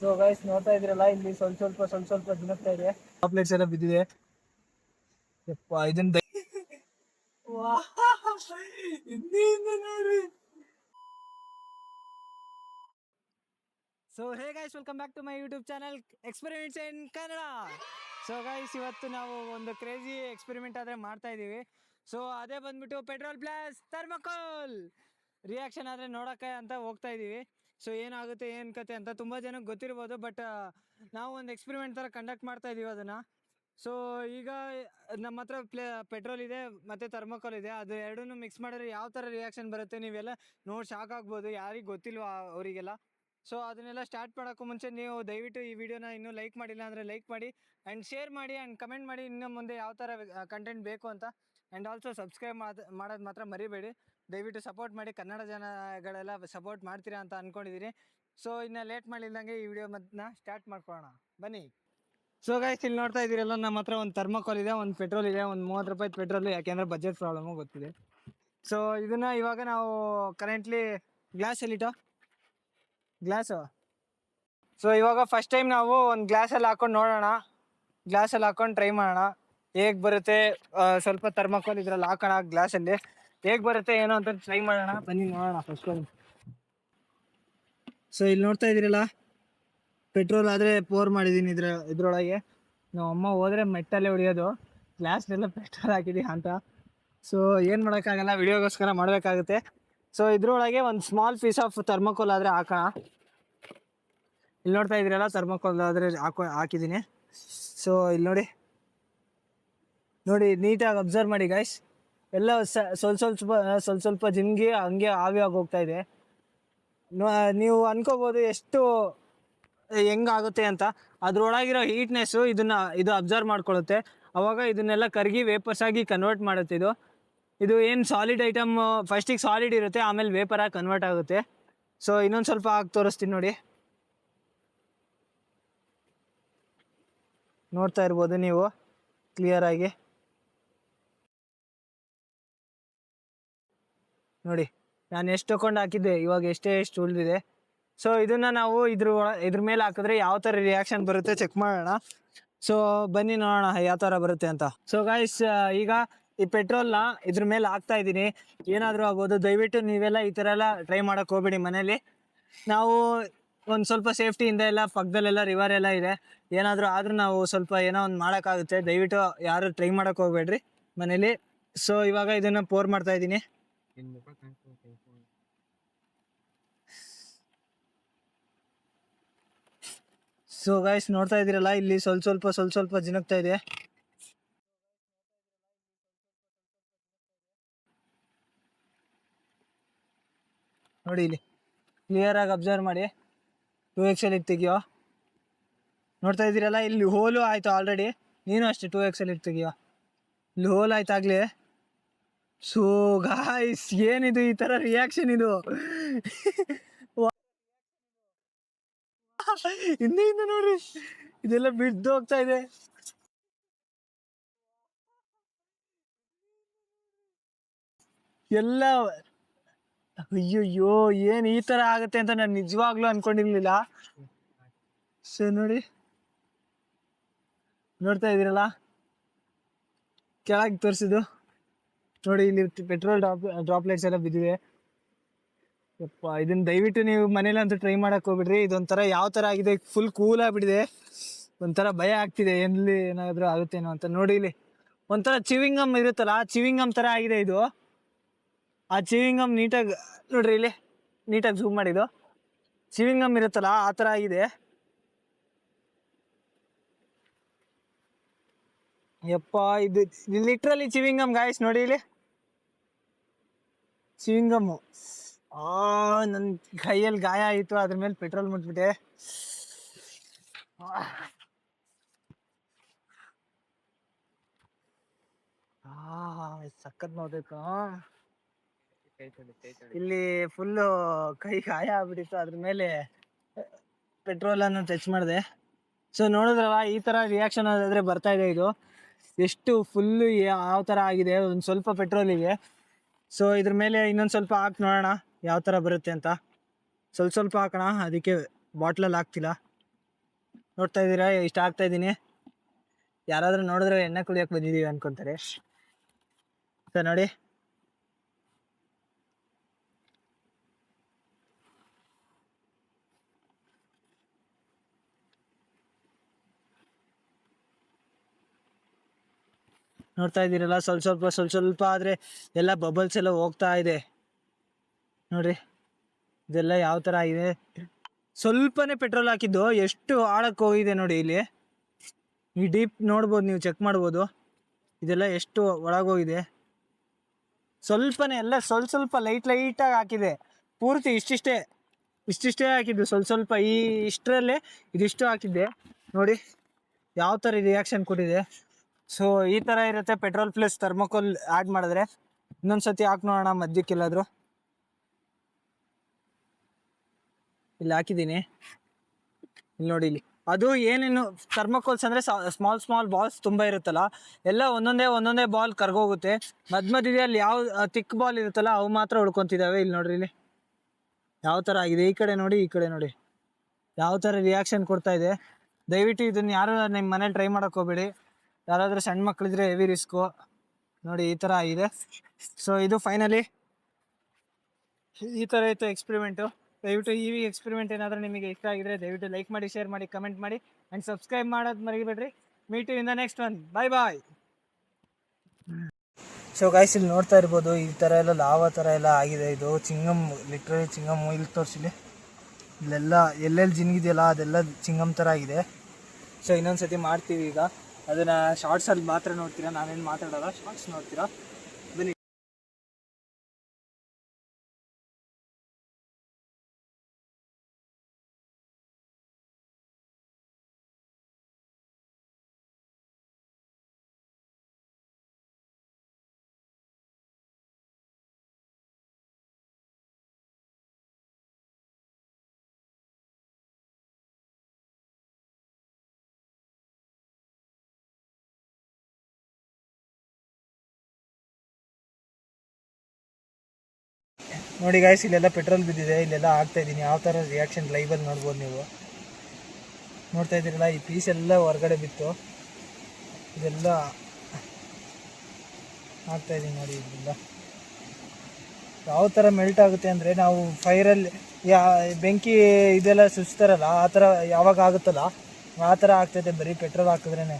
So guys ನೋಡ್ತಾ ಇದ್ರಲ್ಲ, ಇಲ್ಲಿ ಸ್ವಲ್ಪ ದಿನಗ್ತಾ ಇದೆ. ಚಾಕ್ಲೇಟ್ಸ್ ಎಲ್ಲ ಬಿದ್ದಿದೆ. ಇದನ್ನ so hey guys, welcome back to my YouTube channel experiments in Kannada. So guys, ಇವತ್ತು ನಾವು ಒಂದು ಕ್ರೇಜಿ ಎಕ್ಸ್ಪೆರಿಮೆಂಟ್ ಆದ್ರೆ ಮಾಡ್ತಾ ಇದೀವಿ. ಸೊ ಅದೇ ಬಂದ್ಬಿಟ್ಟು ಪೆಟ್ರೋಲ್ ಪ್ಲಸ್ ಥರ್ಮಕೋಲ್ ರಿಯಾಕ್ಷನ್ ಆದ್ರೆ ನೋಡಕ್ಕೆ ಅಂತ ಹೋಗ್ತಾ ಇದೀವಿ. ಸೊ ಏನಾಗುತ್ತೆ ಏನ್ ಕತೆ ಅಂತ ತುಂಬಾ ಜನಕ್ಕೆ ಗೊತ್ತಿರ್ಬೋದು, ಬಟ್ ನಾವು ಒಂದು ಎಕ್ಸ್ಪೆರಿಮೆಂಟ್ ತರ ಕಂಡಕ್ಟ್ ಮಾಡ್ತಾ ಇದೀವಿ ಅದನ್ನ. ಸೊ ಈಗ ನಮ್ಮ ಹತ್ರ ಪೆಟ್ರೋಲ್ ಇದೆ ಮತ್ತೆ ಥರ್ಮಕೋಲ್ ಇದೆ. ಅದು ಎರಡನ್ನೂ ಮಿಕ್ಸ್ ಮಾಡಿದ್ರೆ ಯಾವ ತರ ರಿಯಾಕ್ಷನ್ ಬರುತ್ತೆ ನೀವೆಲ್ಲ ನೋಡಿ ಶಾಕ್ ಆಗ್ಬೋದು, ಯಾರಿಗೆ ಗೊತ್ತಿಲ್ವಾ ಅವರಿಗೆಲ್ಲ. ಸೊ ಅದನ್ನೆಲ್ಲ ಸ್ಟಾರ್ಟ್ ಮಾಡೋಕ್ಕೂ ಮುಂಚೆ ನೀವು ದಯವಿಟ್ಟು ಈ ವಿಡಿಯೋನ ಇನ್ನೂ ಲೈಕ್ ಮಾಡಿಲ್ಲ ಅಂದರೆ ಲೈಕ್ ಮಾಡಿ ಆ್ಯಂಡ್ ಶೇರ್ ಮಾಡಿ ಆ್ಯಂಡ್ ಕಮೆಂಟ್ ಮಾಡಿ ಇನ್ನು ಮುಂದೆ ಯಾವ ಥರ ಕಂಟೆಂಟ್ ಬೇಕು ಅಂತ. ಆ್ಯಂಡ್ ಆಲ್ಸೋ ಸಬ್ಸ್ಕ್ರೈಬ್ ಮಾಡೋದು ಮಾತ್ರ ಮರಿಬೇಡಿ. ದಯವಿಟ್ಟು ಸಪೋರ್ಟ್ ಮಾಡಿ, ಕನ್ನಡ ಜನಗಳೆಲ್ಲ ಸಪೋರ್ಟ್ ಮಾಡ್ತೀರಾ ಅಂತ ಅಂದ್ಕೊಂಡಿದ್ದೀನಿ. ಸೊ ಇನ್ನು ಲೇಟ್ ಮಾಡಿಲ್ದಂಗೆ ಈ ವಿಡಿಯೋ ಸ್ಟಾರ್ಟ್ ಮಾಡ್ಕೊಳ್ಳೋಣ ಬನ್ನಿ. ಸೊ ಗೈಸ್, ಇಲ್ಲಿ ನೋಡ್ತಾ ಇದ್ದೀರಲ್ಲ, ನಮ್ಮ ಹತ್ರ ಒಂದು ಥರ್ಮಕೋಲ್ ಇದೆ, ಒಂದು ಪೆಟ್ರೋಲ್ ಇದೆ, ಒಂದು 30 ರೂಪಾಯಿ ಪೆಟ್ರೋಲ್, ಯಾಕೆಂದರೆ ಬಜೆಟ್ ಪ್ರಾಬ್ಲಮು ಗೊತ್ತಿದೆ. ಸೊ ಇದನ್ನು ಇವಾಗ ನಾವು ಕರೆಂಟ್ಲಿ ಗ್ಲಾಸು. ಸೊ ಇವಾಗ ಫಸ್ಟ್ ಟೈಮ್ ನಾವು ಒಂದು ಗ್ಲಾಸಲ್ಲಿ ಹಾಕೊಂಡು ನೋಡೋಣ, ಗ್ಲಾಸಲ್ಲಿ ಹಾಕೊಂಡು ಟ್ರೈ ಮಾಡೋಣ ಹೇಗೆ ಬರುತ್ತೆ. ಸ್ವಲ್ಪ ಥರ್ಮಕೋಲ್ ಇದ್ರಲ್ಲಿ ಹಾಕೋಣ, ಗ್ಲಾಸಲ್ಲಿ ಹೇಗೆ ಬರುತ್ತೆ ಏನೋ ಅಂತ ಟ್ರೈ ಮಾಡೋಣ ಬನ್ನಿ, ನೋಡೋಣ ಫಸ್ಟ್ ಟೈಮ್. ಸೊ ಇಲ್ಲಿ ನೋಡ್ತಾ ಇದ್ದೀರಲ್ಲ, ಪೆಟ್ರೋಲ್ ಆದರೆ ಪೋರ್ ಮಾಡಿದ್ದೀನಿ ಇದ್ರೊಳಗೆ. ನಾವು ಅಮ್ಮ ಹೋದರೆ ಮೆಟ್ಟಲ್ಲೇ ಹೊಡಿಯೋದು, ಗ್ಲಾಸ್ನೆಲ್ಲ ಪೆಟ್ರೋಲ್ ಹಾಕಿದ್ದೀವಿ ಅಂತ. ಸೊ ಏನು ಮಾಡೋಕ್ಕಾಗಲ್ಲ, ವಿಡಿಯೋಗೋಸ್ಕರ ಮಾಡಬೇಕಾಗುತ್ತೆ. ಸೊ ಇದ್ರೊಳಗೆ ಒಂದು ಸ್ಮಾಲ್ ಪೀಸ್ ಆಫ್ ಥರ್ಮಕೋಲ್ ಆದರೆ ಹಾಕೋಣ. ಇಲ್ಲಿ ನೋಡ್ತಾ ಇದ್ದೀರಲ್ಲ, ಥರ್ಮಕೋಲ್ ಆದರೆ ಹಾಕಿದ್ದೀನಿ. ಸೊ ಇಲ್ಲಿ ನೋಡಿ ನೀಟಾಗಿ ಅಬ್ಸರ್ವ್ ಮಾಡಿ ಗೈಸ್. ಎಲ್ಲ ಸ್ವಲ್ಪ ಜಿಮ್ಗೆ ಹಂಗೆ ಆವಿ ಹೋಗ್ತಾ ಇದೆ. ನೀವು ಅನ್ಕೋಬೋದು ಎಷ್ಟು ಹೆಂಗಾಗುತ್ತೆ ಅಂತ. ಅದ್ರೊಳಗಿರೋ ಹೀಟ್ನೆಸ್ಸು ಇದು ಅಬ್ಸರ್ವ್ ಮಾಡ್ಕೊಳ್ಳುತ್ತೆ. ಅವಾಗ ಇದನ್ನೆಲ್ಲ ಕರಗಿ ವೇಪರ್ಸ್ ಆಗಿ ಕನ್ವರ್ಟ್ ಮಾಡುತ್ತೆ. ಇದು ಏನು ಸಾಲಿಡ್ ಐಟಮ್ ಫಸ್ಟಿಗೆ ಸಾಲಿಡ್ ಇರುತ್ತೆ, ಆಮೇಲೆ ವೇಪರ್ ಆಗಿ ಕನ್ವರ್ಟ್ ಆಗುತ್ತೆ. ಸೊ ಇನ್ನೊಂದು ಸ್ವಲ್ಪ ಹಾಕಿ ತೋರಿಸ್ತೀನಿ ನೋಡಿ, ನೋಡ್ತಾ ಇರ್ಬೋದು ನೀವು ಕ್ಲಿಯರ್ ಆಗಿ ನೋಡಿ. ನಾನು ಎಷ್ಟು ತಗೊಂಡು ಹಾಕಿದ್ದೆ, ಇವಾಗ ಎಷ್ಟು ಉಳಿದಿದೆ. ಸೊ ಇದನ್ನ ನಾವು ಇದ್ರ ಮೇಲೆ ಹಾಕಿದ್ರೆ ಯಾವ ಥರ ರಿಯಾಕ್ಷನ್ ಬರುತ್ತೆ ಚೆಕ್ ಮಾಡೋಣ. ಸೊ ಬನ್ನಿ ನೋಡೋಣ ಯಾವ ಥರ ಬರುತ್ತೆ ಅಂತ. ಸೊ ಗೈಸ್, ಈಗ ಈ ಪೆಟ್ರೋಲ್ನ ಇದ್ರ ಮೇಲೆ ಹಾಕ್ತಾ ಇದ್ದೀನಿ. ಏನಾದರೂ ಆಗ್ಬೋದು, ದಯವಿಟ್ಟು ನೀವೆಲ್ಲ ಈ ಥರ ಎಲ್ಲ ಟ್ರೈ ಮಾಡೋಕೆ ಹೋಗ್ಬೇಡಿ ಮನೇಲಿ. ನಾವು ಒಂದು ಸ್ವಲ್ಪ ಸೇಫ್ಟಿಯಿಂದ ಎಲ್ಲ ಪಕ್ಕದಲ್ಲೆಲ್ಲ ರಿವರ್ ಎಲ್ಲ ಇದೆ, ಏನಾದರೂ ಆದರೂ ನಾವು ಸ್ವಲ್ಪ ಏನೋ ಒಂದು ಮಾಡೋಕ್ಕಾಗುತ್ತೆ. ದಯವಿಟ್ಟು ಯಾರು ಟ್ರೈ ಮಾಡೋಕೆ ಹೋಗ್ಬೇಡ್ರಿ ಮನೇಲಿ. ಸೊ ಇವಾಗ ಇದನ್ನು ಪೋರ್ ಮಾಡ್ತಾ ಇದ್ದೀನಿ. ಸೊ ಗೈಸ್, ನೋಡ್ತಾ ಇದ್ದೀರಲ್ಲ, ಇಲ್ಲಿ ಸ್ವಲ್ಪ ಜಿನಗ್ತಾ ಇದೆ. ನೋಡಿ ಇಲ್ಲಿ ಕ್ಲಿಯರ್ ಆಗಿ ಅಬ್ಸರ್ವ್ ಮಾಡಿ. 2XL ಇಟ್ಟು ತೆಗಿಯೋ. ನೋಡ್ತಾ ಇದ್ದೀರಲ್ಲ, ಇಲ್ಲಿ ಹೋಲು ಆಯಿತು ಆಲ್ರೆಡಿ. ನೀನು ಅಷ್ಟೇ 2XL ಇಟ್ಟು ತೆಗಿಯೋ, ಇಲ್ಲಿ ಹೋಲ್ ಆಯ್ತಾಗ್ಲಿ. ಸೊ ಗಾಯ್ಸ್, ಏನಿದು ಈ ಥರ ರಿಯಾಕ್ಷನ್ ಇದು ಹಿಂದೆಯಿಂದ ನೋಡ್ರಿ, ಇದೆಲ್ಲ ಬಿದ್ದು ಹೋಗ್ತಾ ಇದೆ. ಎಲ್ಲ ಅಯ್ಯಯ್ಯೋ, ಏನು ಈ ಥರ ಆಗುತ್ತೆ ಅಂತ ನಾನು ನಿಜವಾಗ್ಲೂ ಅನ್ಕೊಂಡಿರ್ಲಿಲ್ಲ. ಸೊ ನೋಡ್ತಾ ಇದ್ದೀರಲ್ಲ, ಕೆಳಗೆ ತೋರಿಸಿದ್ದು ನೋಡಿ, ಇಲ್ಲಿ ಪೆಟ್ರೋಲ್ ಡ್ರಾಪ್ಲೆಟ್ಸ್ ಎಲ್ಲ ಬಿದ್ದಿವೆ. ಯಪ್ಪ, ಇದನ್ನ ದಯವಿಟ್ಟು ನೀವು ಮನೇಲಂತೂ ಟ್ರೈ ಮಾಡಕ್ಕೆ ಹೋಗ್ಬಿಡ್ರಿ. ಇದೊಂಥರ ಯಾವ ಥರ ಆಗಿದೆ, ಫುಲ್ ಕೂಲ್ ಆಗಿಬಿಟ್ಟಿದೆ. ಒಂಥರ ಭಯ ಆಗ್ತಿದೆ, ಎಲ್ಲಿ ಏನಾದರೂ ಆಗುತ್ತೇನೋ ಅಂತ. ನೋಡಿ ಇಲ್ಲಿ ಒಂಥರ ಚಿವಿಂಗಮ್ ಇರುತ್ತಲ್ಲ, ಆ ಚಿವಿಂಗಮ್ ಥರ ಆಗಿದೆ ಇದು. ಆ ಚಿವಿಂಗಮ್ ನೀಟಾಗಿ ನೋಡ್ರಿ, ಇಲ್ಲಿ ನೀಟಾಗಿ ಝೂಮ್ ಮಾಡಿದ್ದು ಚಿವಿಂಗಮ್ ಇರುತ್ತಲ್ಲ ಆ ಥರ ಆಗಿದೆ. ಯಪ್ಪ, ಇದು ಲಿಟ್ರಲಿ ಚಿವಿಂಗಮ್ ಗಾಯ್ಸ್. ನೋಡಿ ಇಲ್ಲಿ ಚಿವಿಂಗಮ್ಮು. ನನ್ನ ಕೈಯಲ್ಲಿ ಗಾಯ ಆಯಿತು, ಅದ್ರ ಮೇಲೆ ಪೆಟ್ರೋಲ್ ಮುಟ್ಬಿಟ್ಟೆ. ಸಖತ್ ನೋಡ್ಬೇಕು. ಇಲ್ಲಿ ಫುಲ್ಲು ಕೈ ಗಾಯ ಆಗ್ಬಿಟ್ಟಿತ್ತು, ಅದ್ರ ಮೇಲೆ ಪೆಟ್ರೋಲನ್ನು ಟಚ್ ಮಾಡಿದೆ. ಸೊ ನೋಡಿದ್ರಲ್ಲ, ಈ ಥರ ರಿಯಾಕ್ಷನ್ ಆದ್ರೆ ಬರ್ತಾ ಇದೆ. ಇದು ಎಷ್ಟು ಫುಲ್ಲು ಯಾವ ಥರ ಆಗಿದೆ, ಒಂದು ಸ್ವಲ್ಪ ಪೆಟ್ರೋಲಿಗೆ. ಸೊ ಇದ್ರ ಮೇಲೆ ಇನ್ನೊಂದು ಸ್ವಲ್ಪ ಹಾಕಿ ನೋಡೋಣ ಯಾವ ಥರ ಬರುತ್ತೆ ಅಂತ. ಸ್ವಲ್ಪ ಹಾಕೋಣ, ಅದಕ್ಕೆ ಬಾಟ್ಲಲ್ಲಿ ಹಾಕ್ತಿಲ್ಲ. ನೋಡ್ತಾ ಇದ್ದೀರಾ ಇಷ್ಟ ಆಗ್ತಾ ಇದ್ದೀನಿ. ಯಾರಾದರೂ ನೋಡಿದ್ರೆ ಎಣ್ಣೆ ಕುಡಿಯೋಕೆ ಬಂದಿದ್ದೀವಿ ಅನ್ಕೊಂತಾರೆ. ಸರ್ ನೋಡಿ, ನೋಡ್ತಾ ಇದ್ದೀರಲ್ಲ, ಸ್ವಲ್ಪ ಸ್ವಲ್ಪ ಆದರೆ ಎಲ್ಲ ಬಬಲ್ಸ್ ಎಲ್ಲ ಹೋಗ್ತಾ ಇದೆ ನೋಡ್ರಿ. ಇದೆಲ್ಲ ಯಾವ ಥರ ಇದೆ, ಸ್ವಲ್ಪನೇ ಪೆಟ್ರೋಲ್ ಹಾಕಿದ್ದು ಎಷ್ಟು ಆಳಕ್ಕೆ ಹೋಗಿದೆ ನೋಡಿ. ಇಲ್ಲಿ ಈ ಡೀಪ್ ನೋಡ್ಬೋದು, ನೀವು ಚೆಕ್ ಮಾಡ್ಬೋದು. ಇದೆಲ್ಲ ಎಷ್ಟು ಒಳಗೋಗಿದೆ, ಸ್ವಲ್ಪನೇ ಎಲ್ಲ ಸ್ವಲ್ಪ ಲೈಟಾಗಿ ಹಾಕಿದೆ. ಪೂರ್ತಿ ಇಷ್ಟಿಷ್ಟೇ ಹಾಕಿದ್ದು, ಸ್ವಲ್ಪ ಇಷ್ಟರಲ್ಲೇ ಇದಿಷ್ಟು ಹಾಕಿದ್ದೆ ನೋಡಿ ಯಾವ ಥರ ರಿಯಾಕ್ಷನ್ ಕೊಟ್ಟಿದೆ. ಸೊ ಈ ಥರ ಇರುತ್ತೆ ಪೆಟ್ರೋಲ್ ಪ್ಲಸ್ ಥರ್ಮೋಕೋಲ್ ಆ್ಯಡ್ ಮಾಡಿದ್ರೆ. ಇನ್ನೊಂದು ಸತಿ ಹಾಕಿ ನೋಡೋಣ ಮಧ್ಯಕ್ಕೆಲ್ಲಾದರೂ. ಇಲ್ಲಿ ಹಾಕಿದ್ದೀನಿ, ಇಲ್ಲಿ ನೋಡಿ. ಇಲ್ಲಿ ಅದು ಏನೇನು ಥರ್ಮೋಕೋಲ್ಸ್ ಅಂದರೆ ಸ್ಮಾಲ್ ಬಾಲ್ಸ್ ತುಂಬ ಇರುತ್ತಲ್ಲ, ಎಲ್ಲ ಒಂದೊಂದೇ ಬಾಲ್ ಕರ್ಗೋಗುತ್ತೆ. ಮಧ್ಯದಲ್ಲಿ ಯಾವ ತಿಕ್ ಬಾಲ್ ಇರುತ್ತಲ್ಲ ಅವು ಮಾತ್ರ ಉಳ್ಕೊತಿದ್ದಾವೆ. ಇಲ್ಲಿ ನೋಡ್ರಿ, ಇಲ್ಲಿ ಯಾವ ಥರ ಆಗಿದೆ. ಈ ಕಡೆ ನೋಡಿ, ಈ ಕಡೆ ನೋಡಿ ಯಾವ ಥರ ರಿಯಾಕ್ಷನ್ ಕೊಡ್ತಾ ಇದೆ. ದಯವಿಟ್ಟು ಇದನ್ನು ಯಾರು ನಿಮ್ಮ ಮನೇಲಿ ಟ್ರೈ ಮಾಡೋಕೆ ಹೋಗ್ಬೇಡಿ. ಯಾರಾದರೂ ಸಣ್ಣ ಮಕ್ಕಳಿದ್ರೆ ಹೆವಿ ರಿಸ್ಕು ನೋಡಿ. ಈ ಥರ ಆಗಿದೆ. ಸೊ ಇದು ಫೈನಲಿ ಈ ಥರ ಇತ್ತು ಎಕ್ಸ್ಪೆರಿಮೆಂಟು. ದಯವಿಟ್ಟು ಈ ಎಕ್ಸ್ಪೆರಿಮೆಂಟ್ ಏನಾದರೂ ನಿಮಗೆ ಇಷ್ಟ ಆಗಿದ್ರೆ ದಯವಿಟ್ಟು ಲೈಕ್ ಮಾಡಿ, ಶೇರ್ ಮಾಡಿ, ಕಮೆಂಟ್ ಮಾಡಿ ಆ್ಯಂಡ್ ಸಬ್ಸ್ಕ್ರೈಬ್ ಮಾಡೋದು ಮರಿಬೇಡ್ರಿ. Meet you in the next one. Bye. So guys, ಇಲ್ಲಿ ನೋಡ್ತಾ ಇರ್ಬೋದು, ಈ ಥರ ಎಲ್ಲ ಲಾವಾ ಥರ ಎಲ್ಲ ಆಗಿದೆ. ಇದು ಚಿಂಗಮ್, ಲಿಟ್ರಲಿ ಚಿಂಗಮ್. ಇಲ್ಲಿ ತೋರಿಸಿಲಿ, ಇಲ್ಲೆಲ್ಲ ಎಲ್ಲೆಲ್ಲಿ ಜಿನ್ಗಿದೆಯಲ್ಲ ಅದೆಲ್ಲ ಚಿಂಗಮ್ ಥರ ಆಗಿದೆ. ಸೊ ಇನ್ನೊಂದು ಸತಿ ಮಾಡ್ತೀವಿ ಈಗ. ಅದನ್ನು ಶಾರ್ಟ್ಸಲ್ಲಿ ಮಾತ್ರ ನೋಡ್ತೀರಾ, ನಾನೇನು ಮಾತಾಡೋಲ್ಲ, ಶಾರ್ಟ್ಸ್ ನೋಡ್ತೀರಾ. ಬನ್ನಿ. ನೋಡಿ ಗಾಯ್ಸ್, ಇಲ್ಲೆಲ್ಲ ಪೆಟ್ರೋಲ್ ಬಿದ್ದಿದೆ. ಇಲ್ಲೆಲ್ಲ ಹಾಕ್ತಾಯಿದ್ದೀನಿ. ಯಾವ ಥರ ರಿಯಾಕ್ಷನ್ ಲೈವಲ್ಲಿ ನೋಡ್ಬೋದು ನೀವು. ನೋಡ್ತಾ ಇದ್ದೀರಲ್ಲ, ಈ ಪೀಸ್ ಎಲ್ಲ ಹೊರಗಡೆ ಬಿತ್ತು. ಇದೆಲ್ಲ ಹಾಕ್ತಾಯಿದ್ದೀನಿ ನೋಡಿ. ಇದರಿಂದ ಯಾವ ಥರ ಮೆಲ್ಟ್ ಆಗುತ್ತೆ ಅಂದರೆ, ನಾವು ಫೈರಲ್ಲಿ ಬೆಂಕಿ ಇದೆಲ್ಲ ಸುಚ್ತಾರಲ್ಲ ಆ ಥರ ಯಾವಾಗ ಆಗುತ್ತಲ್ಲ ಆ ಥರ ಆಗ್ತೈತೆ ಬರೀ ಪೆಟ್ರೋಲ್ ಹಾಕಿದ್ರೇ.